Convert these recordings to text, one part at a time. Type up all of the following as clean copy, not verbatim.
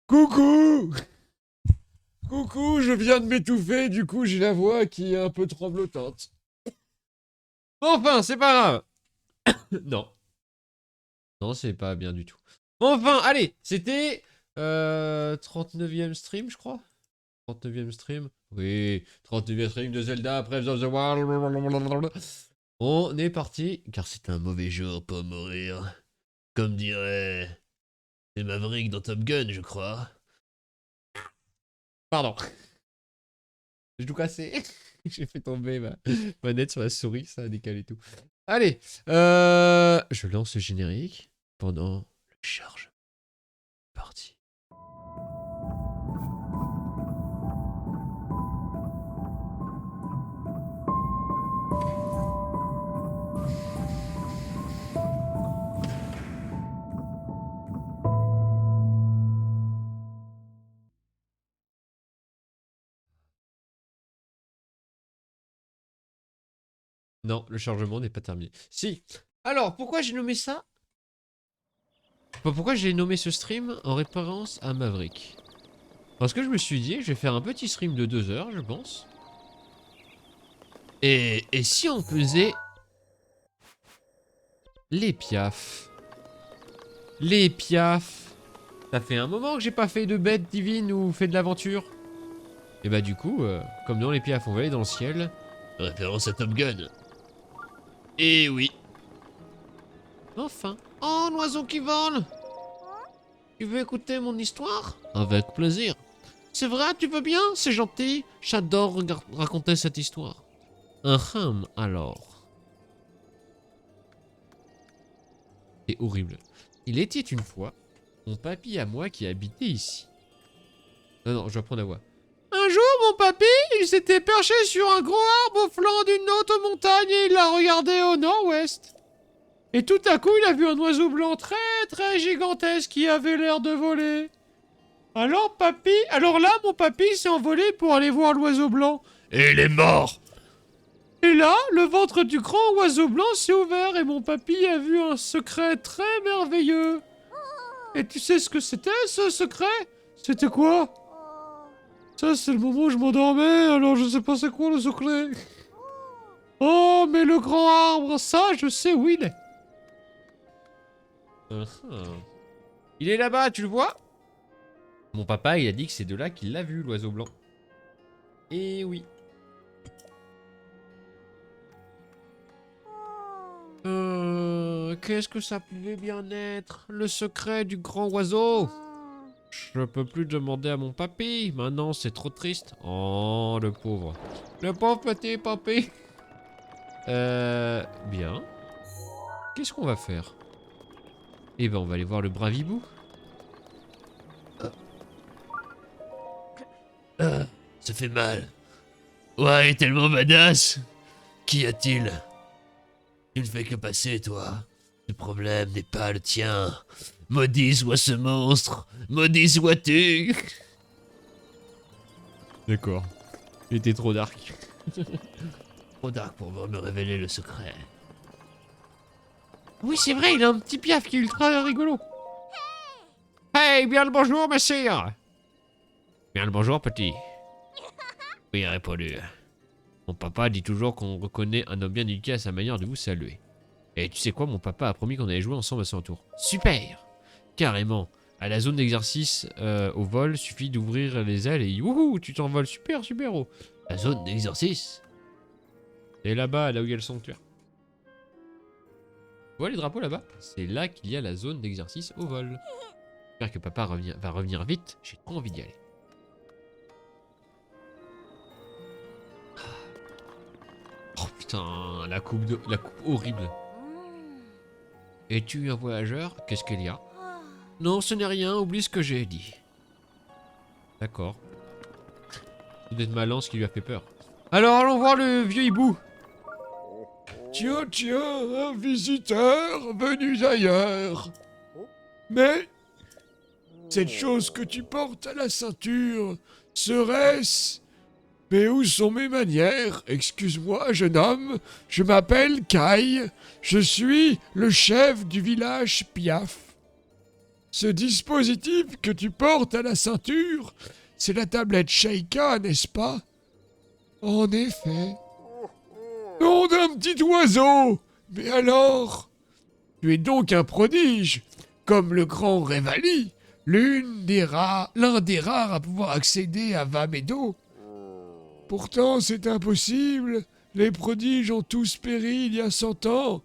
Coucou! Coucou, je viens de m'étouffer, du coup j'ai la voix qui est un peu tremblotante. Enfin, c'est pas grave. Non. Non, c'est pas bien du tout. Enfin, allez, c'était 39e stream, je crois. 39e stream. Oui, 39e stream de Zelda, Breath of the Wild. On est parti, car c'est un mauvais jour pour mourir. Comme dirait... C'est Maverick dans Top Gun, je crois. Pardon. J'ai tout cassé. J'ai fait tomber ma manette sur la souris, ça a décalé tout. Allez, je lance le générique pendant le charge. Parti. Non, le chargement n'est pas terminé. Si. Alors, pourquoi j'ai nommé ça? Pourquoi j'ai nommé ce stream en référence à Maverick? Parce que je me suis dit, je vais faire un petit stream de 2 heures, je pense. Et si on faisait les piafs? Les piafs. Ça fait un moment que j'ai pas fait de bête divine ou fait de l'aventure. Et bah du coup, comme dans les piafs, on va aller dans le ciel. Référence à Top Gun. Et oui. Enfin. Oh, l'oiseau qui vole. Tu veux écouter mon histoire? Avec plaisir. C'est vrai, tu veux bien? C'est gentil. J'adore raconter cette histoire. Alors. C'est horrible. Il était une fois mon papy à moi qui habitait ici. Non, je vais prendre la voix. Un jour, mon papy, il s'était perché sur un gros arbre au flanc d'une autre montagne et il l'a regardé au nord-ouest. Et tout à coup, il a vu un oiseau blanc très gigantesque qui avait l'air de voler. Alors là, mon papy s'est envolé pour aller voir l'oiseau blanc. Et il est mort. Et là, le ventre du grand oiseau blanc s'est ouvert et mon papy a vu un secret très merveilleux. Et tu sais ce que c'était, ce secret? C'était quoi? Ça, c'est le moment où je m'endormais, alors je sais pas c'est quoi le secret. Oh, mais le grand arbre, ça, je sais où il est. Il est là-bas, tu le vois? Mon papa, il a dit que c'est de là qu'il l'a vu, l'oiseau blanc. Et oui. Qu'est-ce que ça pouvait bien être? Le secret du grand oiseau? Je peux plus demander à mon papy. Maintenant, c'est trop triste. Oh, le pauvre. Le pauvre petit papy. Bien. Qu'est-ce qu'on va faire? Eh ben, on va aller voir le bravibou. Ça fait mal. Ouais, il est tellement badass. Qu'y a-t-il? Tu ne fais que passer, toi. Le problème n'est pas le tien. Maudit soit ce monstre. Maudit sois-tu. D'accord. Il était trop dark. Trop dark pour me révéler le secret. Oui, c'est vrai, il a un petit piaf qui est ultra rigolo. Hey, bien le bonjour, messire. Bien le bonjour, petit. Oui, répondu. Mon papa dit toujours qu'on reconnaît un homme bien éduqué à sa manière de vous saluer. Et tu sais quoi, mon papa a promis qu'on allait jouer ensemble à son tour. Super! Carrément. À la zone d'exercice au vol, suffit d'ouvrir les ailes et youhou, tu t'envoles super haut. La zone d'exercice? C'est là-bas, là où il y a le sanctuaire. Tu vois les drapeaux là-bas? C'est là qu'il y a la zone d'exercice au vol. J'espère que papa va revenir vite, j'ai trop envie d'y aller. Oh putain, la coupe horrible. Es-tu un voyageur? Qu'est-ce qu'il y a? Non, ce n'est rien, oublie ce que j'ai dit. D'accord. C'est peut-être ma lance qui lui a fait peur. Alors allons voir le vieux hibou. Tiens, un visiteur venu d'ailleurs. Mais cette chose que tu portes à la ceinture, serait-ce... Mais où sont mes manières? Excuse-moi, jeune homme, je m'appelle Kai, je suis le chef du village Piaf. Ce dispositif que tu portes à la ceinture, c'est la tablette Sheikah, n'est-ce pas? En effet. Nom d'un petit oiseau! Mais alors? Tu es donc un prodige, comme le grand Revali, l'un des rares à pouvoir accéder à Vamedo. Pourtant, c'est impossible. Les prodiges ont tous péri il y a 100 ans.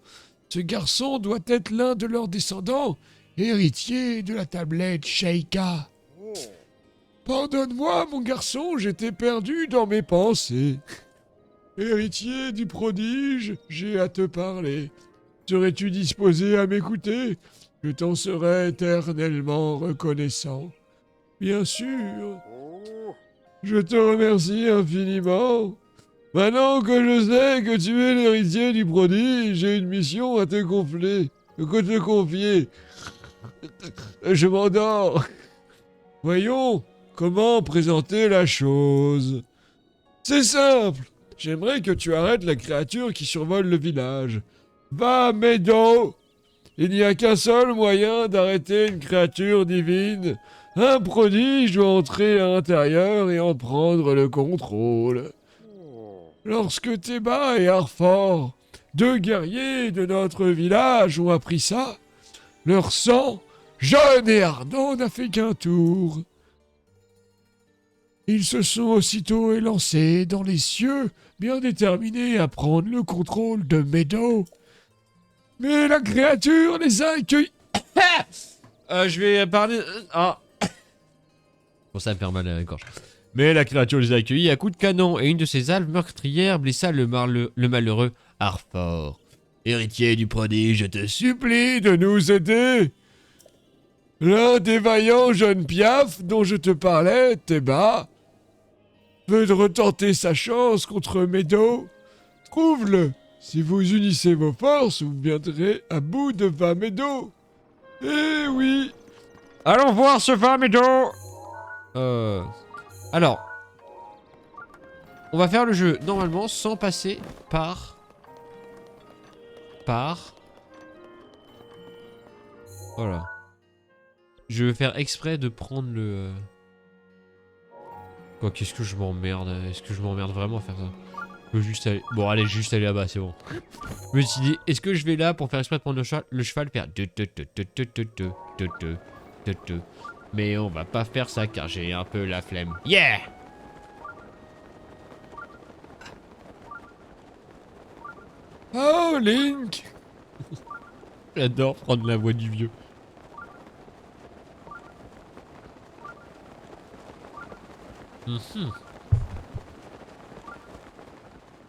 Ce garçon doit être l'un de leurs descendants, héritier de la tablette Sheikah. Pardonne-moi, mon garçon, j'étais perdu dans mes pensées. Héritier du prodige, j'ai à te parler. Serais-tu disposé à m'écouter? Je t'en serai éternellement reconnaissant. Bien sûr. Je te remercie infiniment. Maintenant que je sais que tu es l'héritier du prodige, j'ai une mission à te confier. Je m'endors. Voyons, comment présenter la chose? C'est simple. J'aimerais que tu arrêtes la créature qui survole le village. Va, Medo! Il n'y a qu'un seul moyen d'arrêter une créature divine. Un prodige doit entrer à l'intérieur et en prendre le contrôle. Lorsque Théba et Arfor, 2 guerriers de notre village, ont appris ça, leur sang, jeune et ardent, n'a fait qu'un tour. Ils se sont aussitôt élancés dans les cieux, bien déterminés à prendre le contrôle de Medo. Mais la créature les a accueillis. Je vais parler... Ah. Bon, ça me fait mal à la gorge. Mais la créature les a accueillis à coups de canon et une de ses alves meurtrières blessa le malheureux Arfor. Héritier du prodige, je te supplie de nous aider. L'un des vaillants jeunes piafs dont je te parlais, Théba, veut retenter sa chance contre Medo. Trouve-le. Si vous unissez vos forces, vous viendrez à bout de Vamedo. Eh oui. Allons voir ce Vamedo. Alors, on va faire le jeu normalement sans passer par... Voilà. Je vais faire exprès de prendre le... Quoi, qu'est-ce que je m'emmerde? Est-ce que je m'emmerde vraiment à faire ça? Je peux juste aller... Bon, allez, juste aller là-bas, c'est bon. Je me suis dit, est-ce que je vais là pour faire exprès de prendre le cheval faire... Mais on va pas faire ça car j'ai un peu la flemme. Yeah! Oh, Link! J'adore prendre la voix du vieux.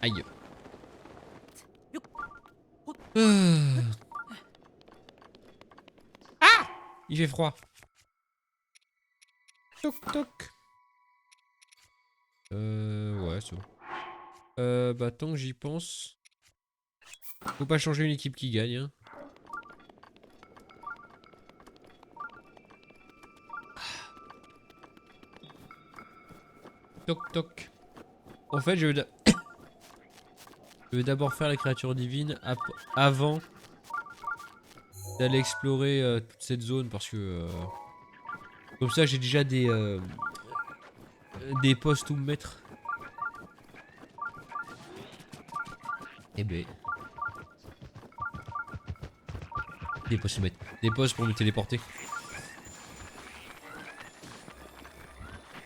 Aïe. Ah! Il fait froid. Toc toc. Ouais, c'est bon. Bah tant que j'y pense... Faut pas changer une équipe qui gagne, hein. Toc toc. En fait, je vais d'abord faire la créature divine avant d'aller explorer toute cette zone parce que comme ça j'ai déjà des postes où me mettre. Eh ben. Des postes où me mettre. Des postes pour me téléporter.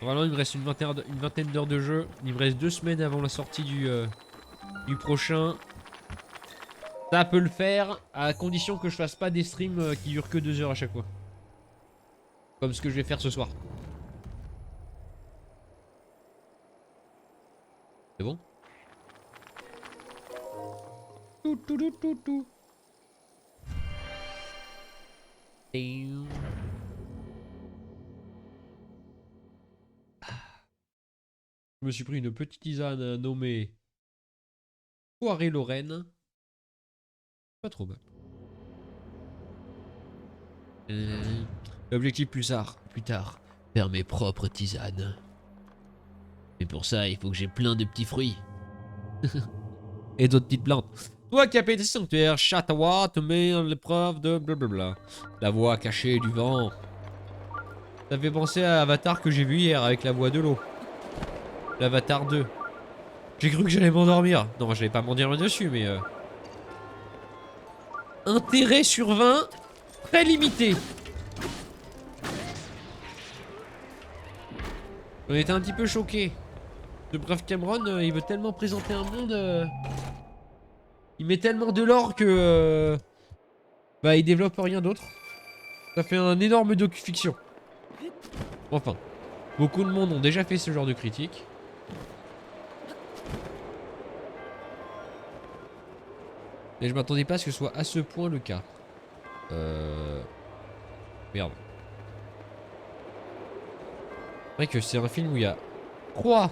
Vraiment, il me reste une vingtaine d'heures de jeu. Il me reste 2 semaines avant la sortie du prochain. Ça peut le faire, à condition que je fasse pas des streams qui durent que 2 heures à chaque fois. Comme ce que je vais faire ce soir. C'est bon? Tout. Je me suis pris une petite tisane nommée Poiré Lorraine. Pas trop mal. L'objectif plus tard, faire mes propres tisanes. Mais pour ça, il faut que j'ai plein de petits fruits. Et d'autres petites plantes. Toi qui as pété sanctuaire, Chatawa te met en l'épreuve de blablabla. La voix cachée du vent. Ça fait penser à Avatar que j'ai vu hier avec la voix de l'eau. L'Avatar 2. J'ai cru que j'allais m'endormir. Non, j'allais pas m'endormir dessus, mais... Intérêt sur 20, très limité. On était un petit peu choqués. Ce brave Cameron, il veut tellement présenter un monde... Il met tellement de l'or que... bah, il développe rien d'autre. Ça fait un énorme docu-fiction. Enfin, beaucoup de monde ont déjà fait ce genre de critique. Et je m'attendais pas à ce que ce soit à ce point le cas. Merde. C'est vrai que c'est un film où il y a 3.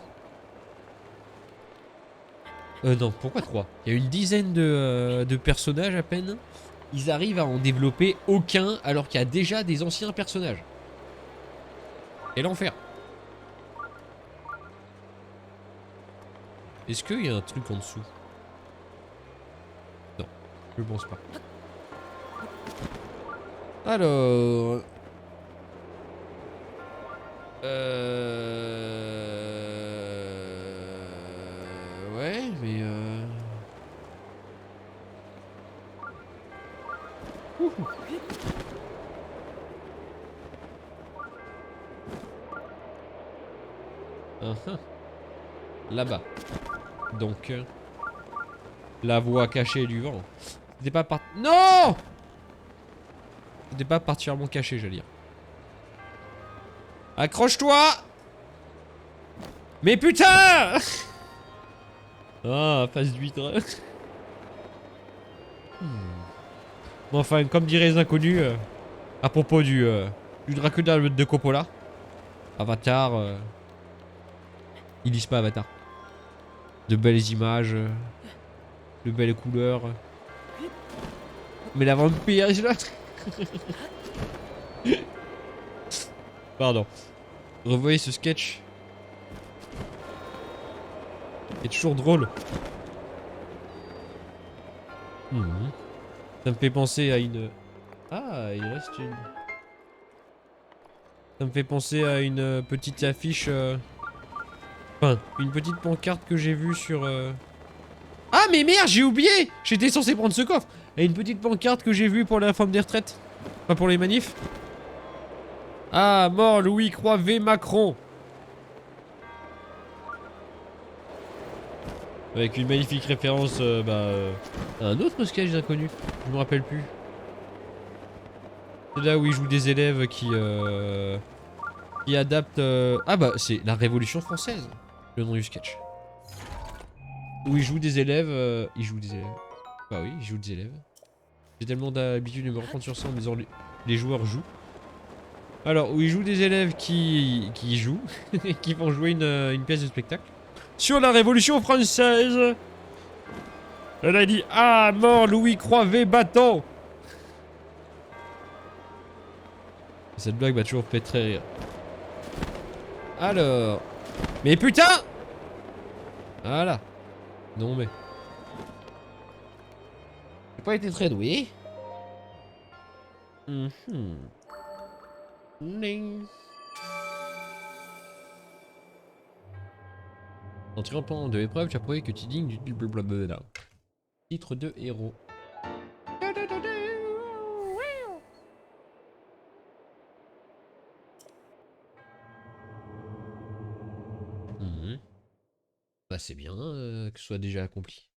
Non, pourquoi 3? Il y a une dizaine de personnages à peine. Ils arrivent à en développer aucun alors qu'il y a déjà des anciens personnages. Et l'enfer. Est-ce qu'il y a un truc en dessous? Non, je pense pas. Alors... Ouais, mais Ouh. Là-bas. Donc... la voie cachée du vent. C'était pas par... Non! C'était pas particulièrement caché, j'allais dire. Accroche-toi! Mais putain! Ah, face d'huître. Bon, enfin, comme diraient les inconnus, à propos du Dracula de Coppola, Avatar, ils lisent pas Avatar. De belles images, de belles couleurs. Mais la vampire, je là. Pardon. Revoyez ce sketch. C'est toujours drôle. Ça me fait penser à une... Ah, il reste une... Ça me fait penser à une petite affiche... Enfin, une petite pancarte que j'ai vue sur... Ah mais merde, j'ai oublié! J'étais censé prendre ce coffre. Et une petite pancarte que j'ai vue pour la réforme des retraites. Pas pour les manifs. Ah, mort Louis Croix V Macron. Avec une magnifique référence à un autre sketch d'inconnu. Je me rappelle plus. C'est là où il joue des élèves qui adaptent... Ah bah c'est la Révolution française, le nom du sketch. Où il joue des élèves... Il joue des élèves. Bah oui, il joue des élèves. J'ai tellement d'habitude de me reprendre sur ça en me disant les joueurs jouent. Alors, où il joue des élèves qui jouent, qui font jouer une pièce de spectacle. Sur la Révolution française. Elle a dit ah mort Louis Croix V bâton. Cette blague m'a toujours fait très rire. Alors. Mais putain. Voilà. Non mais. J'ai pas été très doué. Ning. En triomphant de l'épreuve, tu as prouvé que tu es digne du blablabla. Titre de héros. Bah c'est bien que ce soit déjà accompli.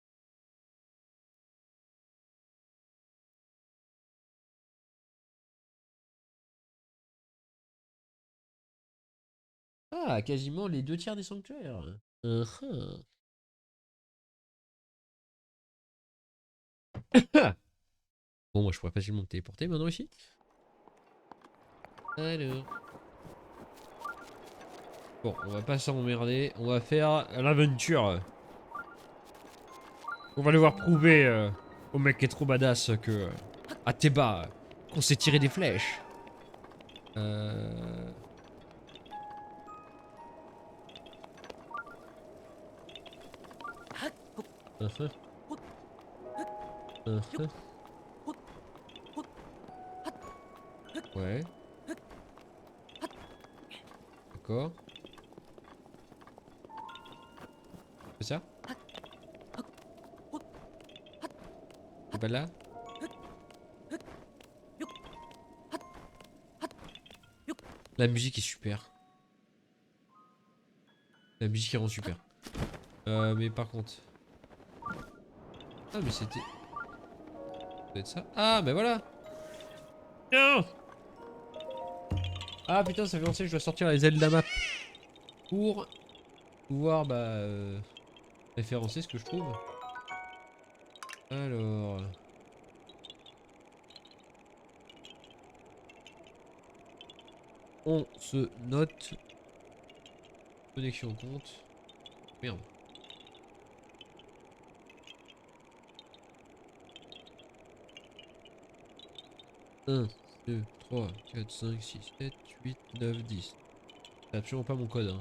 Ah, quasiment les 2 tiers des sanctuaires. Bon, moi je pourrais facilement me téléporter maintenant ici. Alors. Bon, on va pas s'emmerder. On va faire l'aventure. On va devoir prouver au mec qui est trop badass que à Théba, qu'on sait tirer des flèches. Hein. Ouais. D'accord. C'est ça? C'est pas là? La musique est super. La musique est rend super. Mais par contre... Ah mais c'était... Ça doit être ça. Ah mais voilà. Non. Ah putain ça fait penser que je dois sortir les ailes de la map. Pour pouvoir référencer ce que je trouve. Alors... On se note. Connexion compte. Merde. Un, 2, 3, 4, 5, 6, 7, 8, 9, 10. C'est absolument pas mon code. Hein.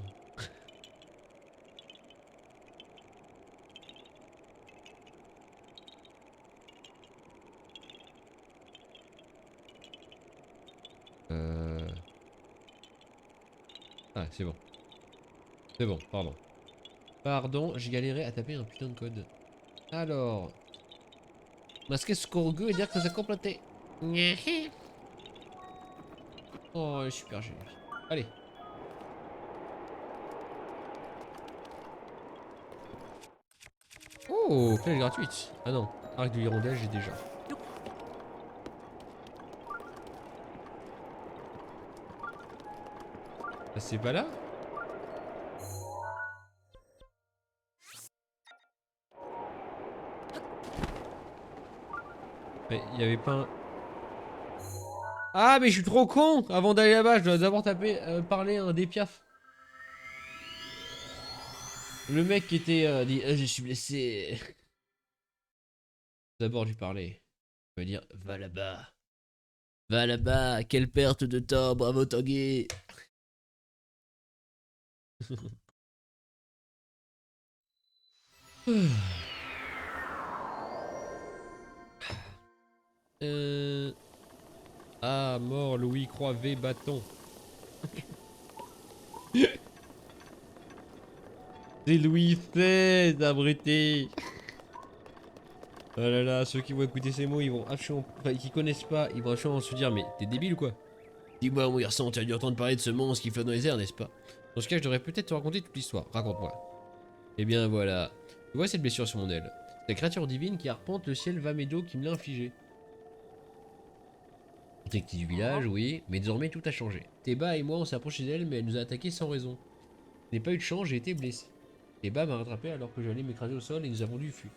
Ah, c'est bon. C'est bon, pardon. Pardon, j'ai galéré à taper un putain de code. Alors... Masquer ce corgo et dire que c'est complété. Oh, super génial. Allez. Oh, clé gratuite. Ah non, arc de hirondelle, j'ai déjà. Ah, c'est pas là? Mais il y avait pas un... Ah mais je suis trop con. Avant d'aller là-bas, je dois d'abord taper, parler un des piafs. Le mec qui était dit je suis blessé. D'abord lui parler. Il va dire va là-bas. Va là-bas, quelle perte de temps, bravo Tanguy. euh... Ah mort Louis Croix V bâton. C'est Louis XVI, abruté. Oh là là, ceux qui vont écouter ces mots, ils vont absolument... Enfin, qui connaissent pas, ils vont absolument se dire, mais t'es débile ou quoi? Dis-moi mon garçon, tu as dû entendre parler de ce monstre qui flotte dans les airs, n'est-ce pas? Dans ce cas, je devrais peut-être te raconter toute l'histoire. Raconte-moi. Eh bien voilà. Tu vois cette blessure sur mon aile? C'est la créature divine qui arpente le ciel Vamedo qui me l'a infligée. Protectrice du village, oui, mais désormais tout a changé. Théba et moi on s'est approché d'elle, mais elle nous a attaqué sans raison. Je n'ai pas eu de chance, j'ai été blessé. Théba m'a rattrapé alors que j'allais m'écraser au sol et nous avons dû fuir.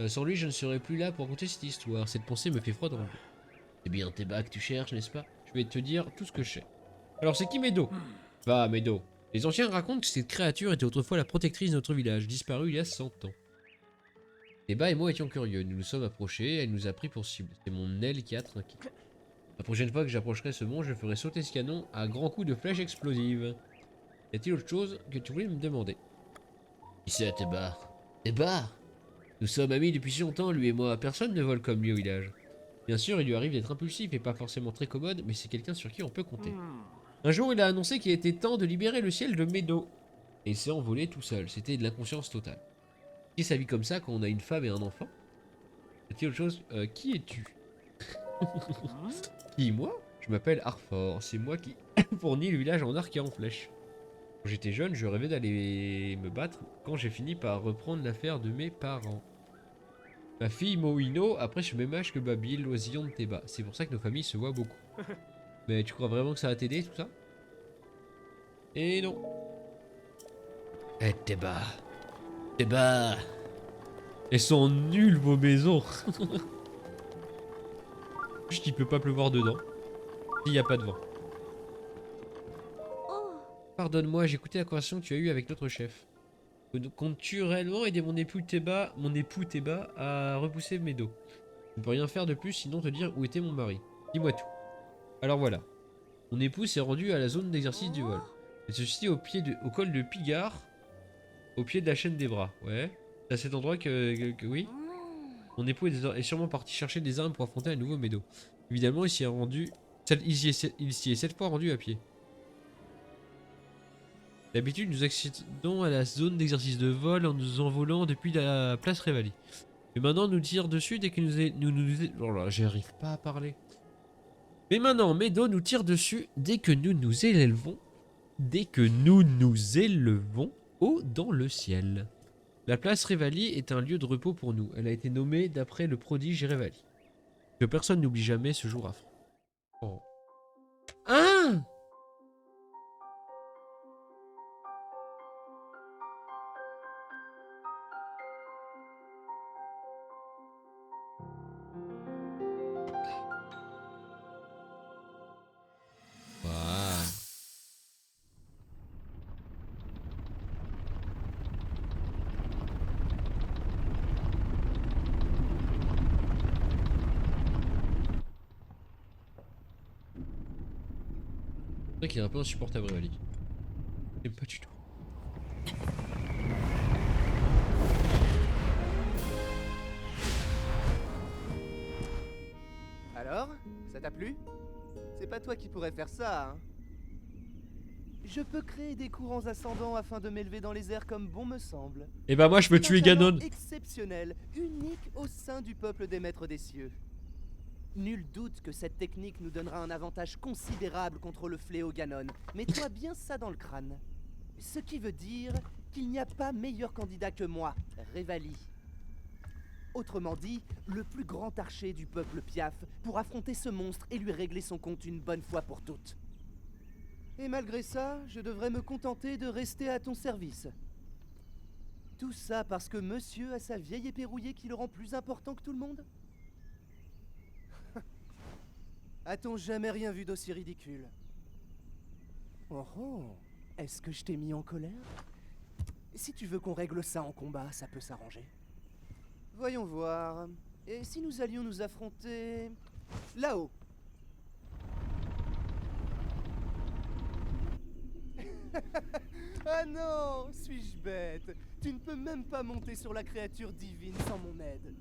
Sans lui, je ne serais plus là pour raconter cette histoire. Cette pensée me fait froid dans le dos. C'est bien Théba que tu cherches, n'est-ce pas? Je vais te dire tout ce que je sais. Alors c'est qui Medo? Va, Medo. Les anciens racontent que cette créature était autrefois la protectrice de notre village, disparue il y a 100 ans. Théba et moi étions curieux, nous nous sommes approchés, elle nous a pris pour cible. C'est mon aile qui a trinqué. La prochaine fois que j'approcherai ce mont, je ferai sauter ce canon à grands coups de flèches explosives. Y a-t-il autre chose que tu voulais me demander? Qui c'est Théba? Théba? Nous sommes amis depuis si longtemps, lui et moi. Personne ne vole comme lui au village. Bien sûr, il lui arrive d'être impulsif et pas forcément très commode, mais c'est quelqu'un sur qui on peut compter. Un jour, il a annoncé qu'il était temps de libérer le ciel de Medo. Et il s'est envolé tout seul. C'était de l'inconscience totale. Qui s'habille comme ça quand on a une femme et un enfant? Y a-t-il autre chose? Qui es-tu? Qui, moi? Je m'appelle Arfor. C'est moi qui fournis le village en arc et en flèche. Quand j'étais jeune, je rêvais d'aller me battre quand j'ai fini par reprendre l'affaire de mes parents. Ma fille Moino a presque le même âge que Babil, l'oisillon de Théba. C'est pour ça que nos familles se voient beaucoup. Mais tu crois vraiment que ça va t'aider tout ça? Et non. Eh Théba. Théba. Elles sont nulles vos maisons. Juste il peut pas pleuvoir dedans. S'il n'y a pas de vent. Pardonne-moi, j'ai écouté la conversation que tu as eue avec notre chef. Comptes-tu réellement aider mon époux Théba à repousser Medo? Je ne peux rien faire de plus sinon te dire où était mon mari. Dis-moi tout. Alors voilà. Mon époux s'est rendu à la zone d'exercice du vol. Elle se situe au col de Pigard, au pied de la chaîne des bras. Ouais. C'est à cet endroit que oui. Mon époux est sûrement parti chercher des armes pour affronter un nouveau Médo. Évidemment, il s'y est rendu. Il s'y est 7 fois rendu à pied. D'habitude, nous accédons à la zone d'exercice de vol en nous envolant depuis la place Révali. Mais maintenant, nous tire dessus dès que oh là, j'arrive pas à parler. Mais maintenant, Médo nous tire dessus dès que nous nous élevons. Dès que nous nous élevons haut dans le ciel. La place Révali est un lieu de repos pour nous. Elle a été nommée d'après le prodige Révali. Que personne n'oublie jamais ce jour affreux. Oh. Ah! Waouh. C'est vrai qu'il est un peu insupportable, Révali. J'aime pas du tout. Alors, ça t'a plu? C'est pas toi qui pourrais faire ça, hein? Je peux créer des courants ascendants afin de m'élever dans les airs comme bon me semble. Et bah moi je peux C'est tuer un talent Ganon. exceptionnel, unique au sein du peuple des maîtres des cieux. Nul doute que cette technique nous donnera un avantage considérable contre le fléau Ganon. Mets-toi bien ça dans le crâne. Ce qui veut dire qu'il n'y a pas meilleur candidat que moi, Révali. Autrement dit, le plus grand archer du peuple Piaf pour affronter ce monstre et lui régler son compte une bonne fois pour toutes. Et malgré ça, je devrais me contenter de rester à ton service. Tout ça parce que monsieur a sa vieille épée rouillée qui le rend plus important que tout le monde? A-t-on jamais rien vu d'aussi ridicule? Oh oh, est-ce que je t'ai mis en colère? Si tu veux qu'on règle ça en combat, ça peut s'arranger. Voyons voir. Et si nous allions nous affronter là-haut? Ah non, suis-je bête? Tu ne peux même pas monter sur la créature divine sans mon aide.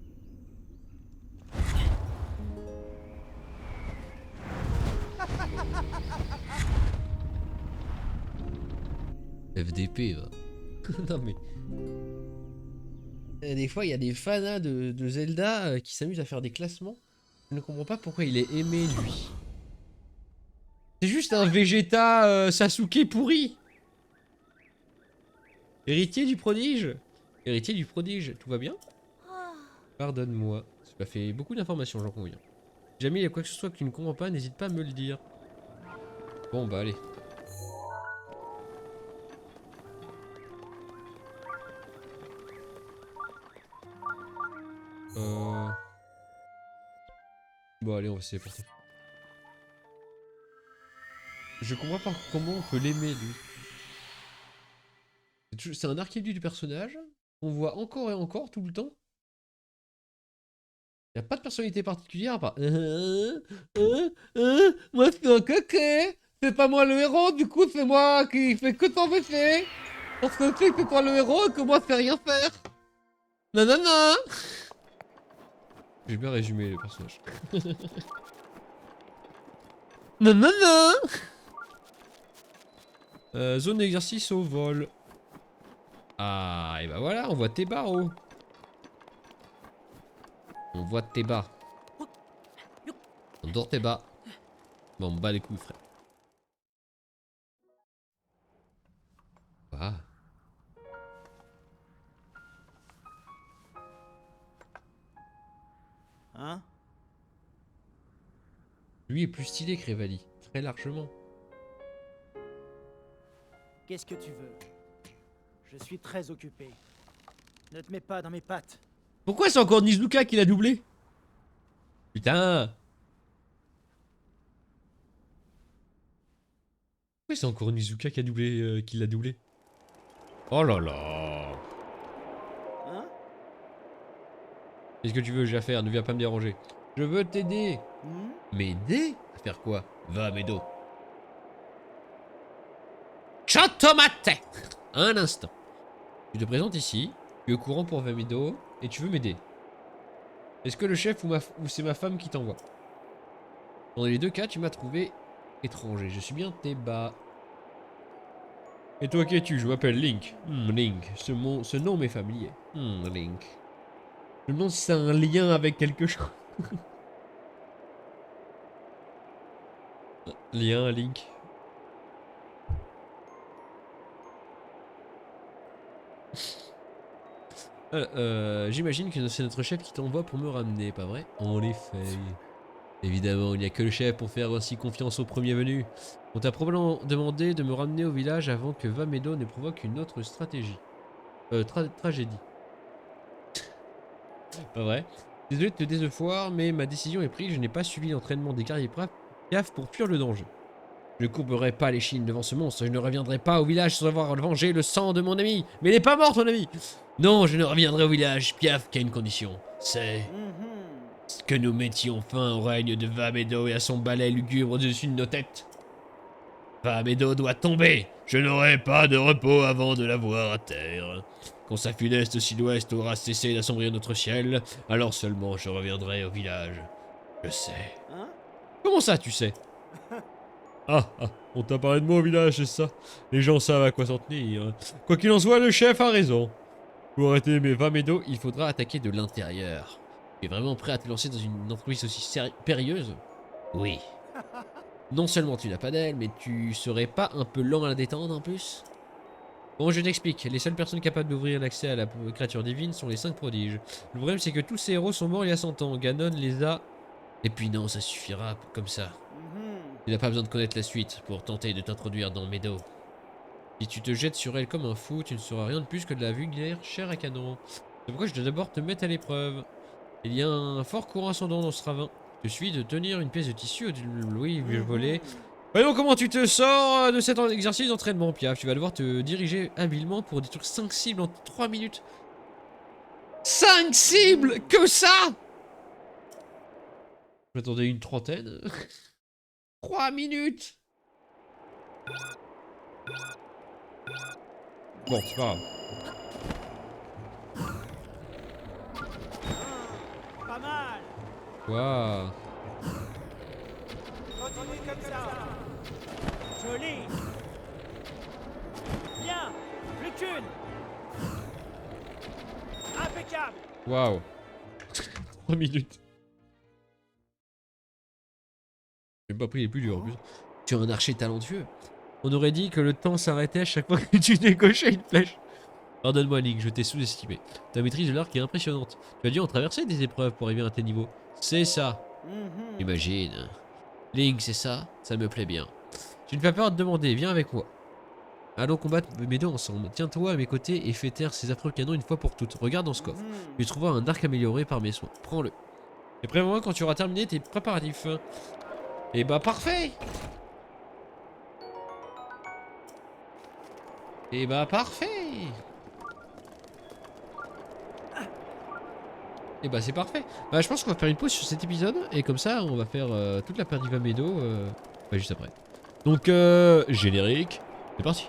FDP va. Non mais... Des fois il y a des fanas de Zelda qui s'amusent à faire des classements. Je ne comprends pas pourquoi il est aimé lui. C'est juste un Vegeta Sasuke pourri. Héritier du prodige. Héritier du prodige, tout va bien? Pardonne-moi. Ça fait beaucoup d'informations, j'en conviens. Si jamais il y a quoi que ce soit que tu ne comprends pas, n'hésite pas à me le dire. Bon bah allez. Bon allez, on va essayer de porter. Je comprends pas comment on peut l'aimer lui. C'est un archétype du personnage qu'on voit encore et encore tout le temps. Il n'y a pas de personnalité particulière à part. Moi c'est un coquet. C'est pas moi le héros, du coup c'est moi qui fais que t'embêter. Parce que tu sais que c'est toi le héros et que moi je sais rien faire. Nanana. J'ai bien résumé le personnage. Nanana. Zone d'exercice au vol. Ah, et bah voilà, on voit tes barreaux. On voit tes bas. On dort tes bas. Bon, on bat les couilles, frère. Ah. Hein? Lui est plus stylé que Révali, très largement. Qu'est-ce que tu veux? Je suis très occupé. Ne te mets pas dans mes pattes. Pourquoi c'est encore Nizuka qui l'a doublé? Putain. Pourquoi c'est encore Nizuka qui a doublé, qui l'a doublé? Oh là là. Hein? Qu'est-ce que tu veux, j'ai à faire? Ne viens pas me déranger. Je veux t'aider. M'aider? À faire quoi? Va, Médo. Chantomate. Un instant. Tu te présentes ici, tu es au courant pour Médo, et tu veux m'aider. Est-ce que le chef ou c'est ma femme qui t'envoie? Dans les deux cas, tu m'as trouvé étranger. Je suis bien tes bas. Et toi qui es-tu? Je m'appelle Link. Link. Ce nom m'est familier. Link. Je me demande si c'est un lien avec quelque chose. Lien, Link. J'imagine que c'est notre chef qui t'envoie pour me ramener, pas vrai? En effet. Évidemment, il n'y a que le chef pour faire ainsi confiance au premier venu. On t'a probablement demandé de me ramener au village avant que Vamedo ne provoque une autre stratégie. Tragédie. Pas vrai. Désolé de te décevoir, mais ma décision est prise. Je n'ai pas suivi l'entraînement des guerriers Piaf pour fuir le danger. Je ne courberai pas les chines devant ce monstre. Je ne reviendrai pas au village sans avoir vengé le sang de mon ami. Mais il n'est pas mort, ton ami. Non, je ne reviendrai au village. Piaf qui a une condition. C'est que nous mettions fin au règne de Vamedo et à son balai lugubre au-dessus de nos têtes. Vamedo doit tomber. Je n'aurai pas de repos avant de la voir à terre. Quand sa funeste sud-ouest aura cessé d'assombrir notre ciel, alors seulement je reviendrai au village. Je sais. Hein? Comment ça, tu sais? On t'a parlé de moi au village, c'est ça? Les gens savent à quoi s'en tenir. Quoi qu'il en soit, le chef a raison. Pour arrêter mes Vamedo, il faudra attaquer de l'intérieur. Tu es vraiment prêt à te lancer dans une entreprise aussi périlleuse? Oui. Non seulement tu n'as pas d'aile, mais tu serais pas un peu lent à la détendre en plus? Bon, je t'explique. Les seules personnes capables d'ouvrir l'accès à la créature divine sont les 5 prodiges. Le problème, c'est que tous ces héros sont morts il y a 100 ans. Ganon les a... Et puis non, ça suffira comme ça. Tu n'as pas besoin de connaître la suite pour tenter de t'introduire dans Meadow. Si tu te jettes sur elle comme un fou, tu ne seras rien de plus que de la vulgaire chair à canon. C'est pourquoi je dois d'abord te mettre à l'épreuve. Il y a un fort courant ascendant dans ce ravin. Je suis de tenir une pièce de tissu oui, volé. Voyons comment tu te sors de cet exercice d'entraînement, Piaf. Tu vas devoir te diriger habilement pour détruire 5 cibles en 3 minutes. 5 cibles? Que ça? Je m'attendais à une trentaine. 3 minutes. Bon, c'est pas grave. Pas mal. Waouh. Continue comme ça. Joli. Bien. Plus qu'une. Impeccable. Waouh. 3 minutes. J'ai pas pris les plus durs en plus. Tu es un archer talentueux. On aurait dit que le temps s'arrêtait à chaque fois que tu décochais une flèche. Pardonne-moi, Link, je t'ai sous-estimé. Ta maîtrise de l'arc est impressionnante. Tu as dû en traverser des épreuves pour arriver à tes niveaux. C'est ça. Imagine. Link, c'est ça? Ça me plaît bien. Tu ne fais pas peur de demander, viens avec moi. Allons combattre mes deux ensemble. Tiens-toi à mes côtés et fais taire ces affreux canons une fois pour toutes. Regarde dans ce coffre. Tu trouveras un arc amélioré par mes soins. Prends-le. Et préviens-moi quand tu auras terminé tes préparatifs. Et bah parfait. Et bah parfait. Et bah c'est parfait. Bah je pense qu'on va faire une pause sur cet épisode. Et comme ça on va faire toute la partie Vamedo juste après. Donc générique. C'est parti.